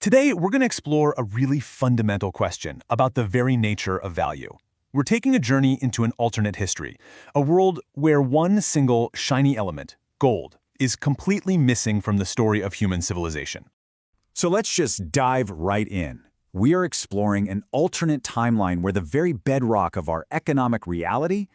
Today, we're going to explore a really fundamental question about the very nature of value. We're taking a journey into an alternate history, a world where one single shiny element, gold, is completely missing from the story of human civilization. So let's just dive right in. We are exploring an alternate timeline where the very bedrock of our economic reality,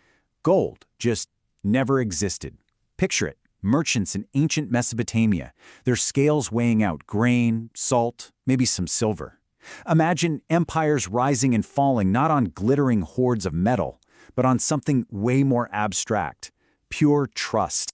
gold, just never existed. Picture it. Merchants in ancient Mesopotamia, their scales weighing out grain, salt, maybe some silver. Imagine empires rising and falling not on glittering hoards of metal, but on something way more abstract, pure trust.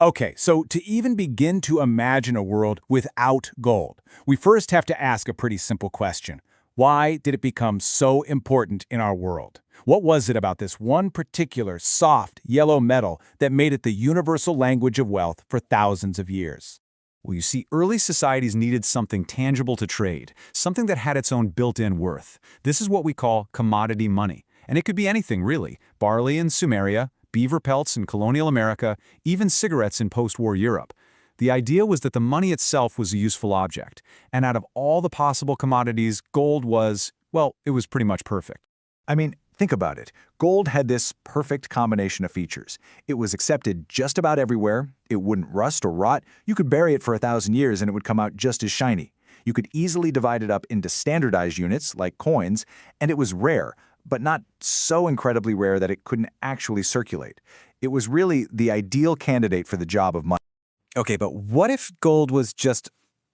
Okay, so to even begin to imagine a world without gold, we first have to ask a pretty simple question. Why did it become so important in our world? What was it about this one particular soft yellow metal that made it the universal language of wealth for thousands of years? Well, you see, early societies needed something tangible to trade, something that had its own built-in worth. This is what we call commodity money. And it could be anything, really. Barley in Sumeria, beaver pelts in colonial America, even cigarettes in post-war Europe. The idea was that the money itself was a useful object, and out of all the possible commodities, gold was, well, it was pretty much perfect. I mean, think about it. Gold had this perfect combination of features. It was accepted just about everywhere, it wouldn't rust or rot, you could bury it for 1,000 years and it would come out just as shiny. You could easily divide it up into standardized units, like coins, and it was rare, but not so incredibly rare that it couldn't actually circulate. It was really the ideal candidate for the job of money. Okay, but what if gold was just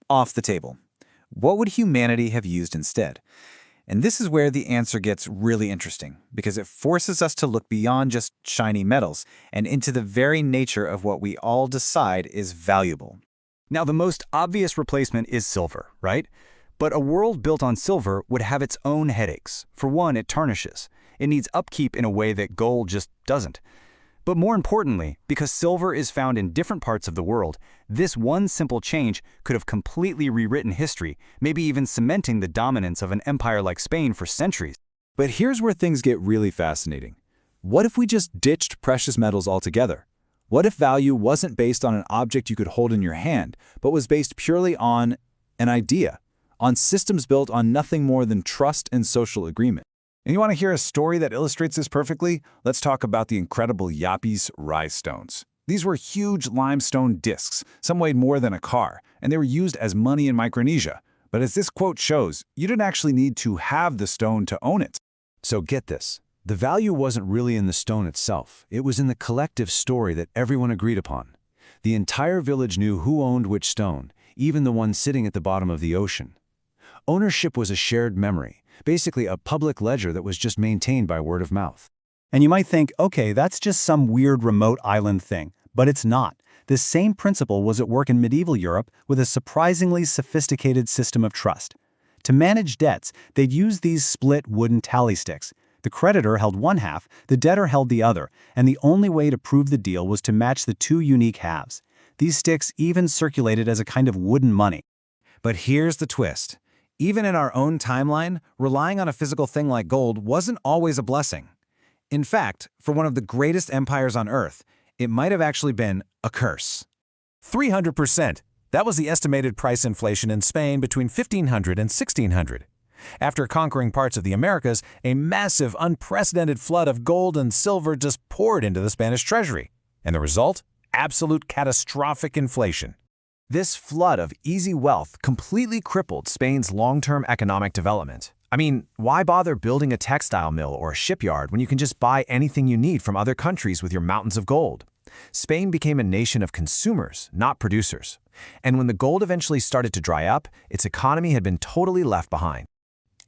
off the table? What would humanity have used instead? And this is where the answer gets really interesting, because it forces us to look beyond just shiny metals and into the very nature of what we all decide is valuable. Now, the most obvious replacement is silver, right? But a world built on silver would have its own headaches. For one, it tarnishes. It needs upkeep in a way that gold just doesn't. But more importantly, because silver is found in different parts of the world, this one simple change could have completely rewritten history, maybe even cementing the dominance of an empire like Spain for centuries. But here's where things get really fascinating. What if we just ditched precious metals altogether? What if value wasn't based on an object you could hold in your hand, but was based purely on an idea, on systems built on nothing more than trust and social agreement? And you want to hear a story that illustrates this perfectly? Let's talk about the incredible Yapis rise stones. These were huge limestone discs, some weighed more than a car, and they were used as money in Micronesia. But as this quote shows, you didn't actually need to have the stone to own it. So get this. The value wasn't really in the stone itself. It was in the collective story that everyone agreed upon. The entire village knew who owned which stone, even the one sitting at the bottom of the ocean. Ownership was a shared memory, basically a public ledger that was just maintained by word of mouth. And you might think, okay, that's just some weird remote island thing. But it's not. This same principle was at work in medieval Europe with a surprisingly sophisticated system of trust. To manage debts, they'd use these split wooden tally sticks. The creditor held one half, the debtor held the other, and the only way to prove the deal was to match the two unique halves. These sticks even circulated as a kind of wooden money. But here's the twist. Even in our own timeline, relying on a physical thing like gold wasn't always a blessing. In fact, for one of the greatest empires on Earth, it might have actually been a curse. 300%. That was the estimated price inflation in Spain between 1500 and 1600. After conquering parts of the Americas, a massive, unprecedented flood of gold and silver just poured into the Spanish treasury. And the result? Absolute catastrophic inflation. This flood of easy wealth completely crippled Spain's long-term economic development. I mean, why bother building a textile mill or a shipyard when you can just buy anything you need from other countries with your mountains of gold? Spain became a nation of consumers, not producers. And when the gold eventually started to dry up, its economy had been totally left behind.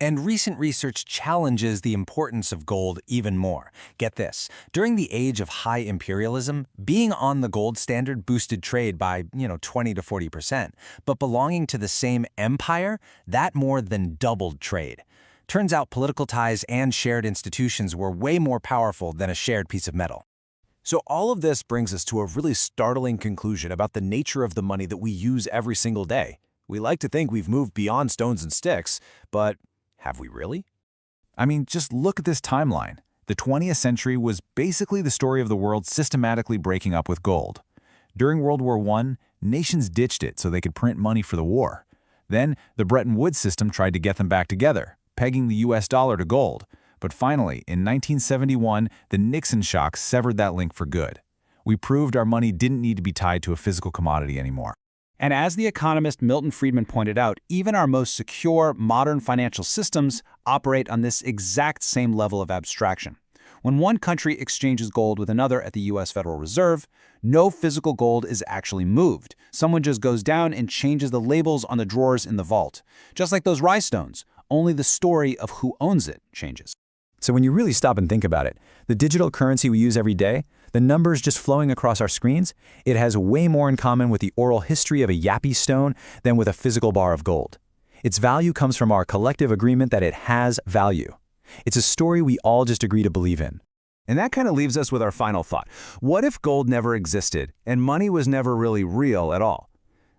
And recent research challenges the importance of gold even more. Get this, during the age of high imperialism, being on the gold standard boosted trade by, 20 to 40%, but belonging to the same empire, that more than doubled trade. Turns out political ties and shared institutions were way more powerful than a shared piece of metal. So all of this brings us to a really startling conclusion about the nature of the money that we use every single day. We like to think we've moved beyond stones and sticks, but have we really? I mean, just look at this timeline. The 20th century was basically the story of the world systematically breaking up with gold. During World War I, nations ditched it so they could print money for the war. Then, the Bretton Woods system tried to get them back together, pegging the US dollar to gold. But finally, in 1971, the Nixon shock severed that link for good. We proved our money didn't need to be tied to a physical commodity anymore. And as the economist Milton Friedman pointed out, even our most secure modern financial systems operate on this exact same level of abstraction. When one country exchanges gold with another at the US Federal Reserve, no physical gold is actually moved. Someone just goes down and changes the labels on the drawers in the vault. Just like those rhinestones, only the story of who owns it changes. So when you really stop and think about it, the digital currency we use every day, the numbers just flowing across our screens, it has way more in common with the oral history of a yappy stone than with a physical bar of gold. Its value comes from our collective agreement that it has value. It's a story we all just agree to believe in. And that kind of leaves us with our final thought. What if gold never existed and money was never really real at all?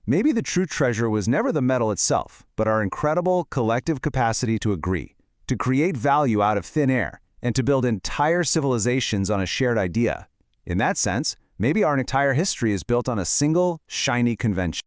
Maybe the true treasure was never the metal itself, but our incredible collective capacity to agree, to create value out of thin air, and to build entire civilizations on a shared idea. In that sense, maybe our entire history is built on a single, shiny convention.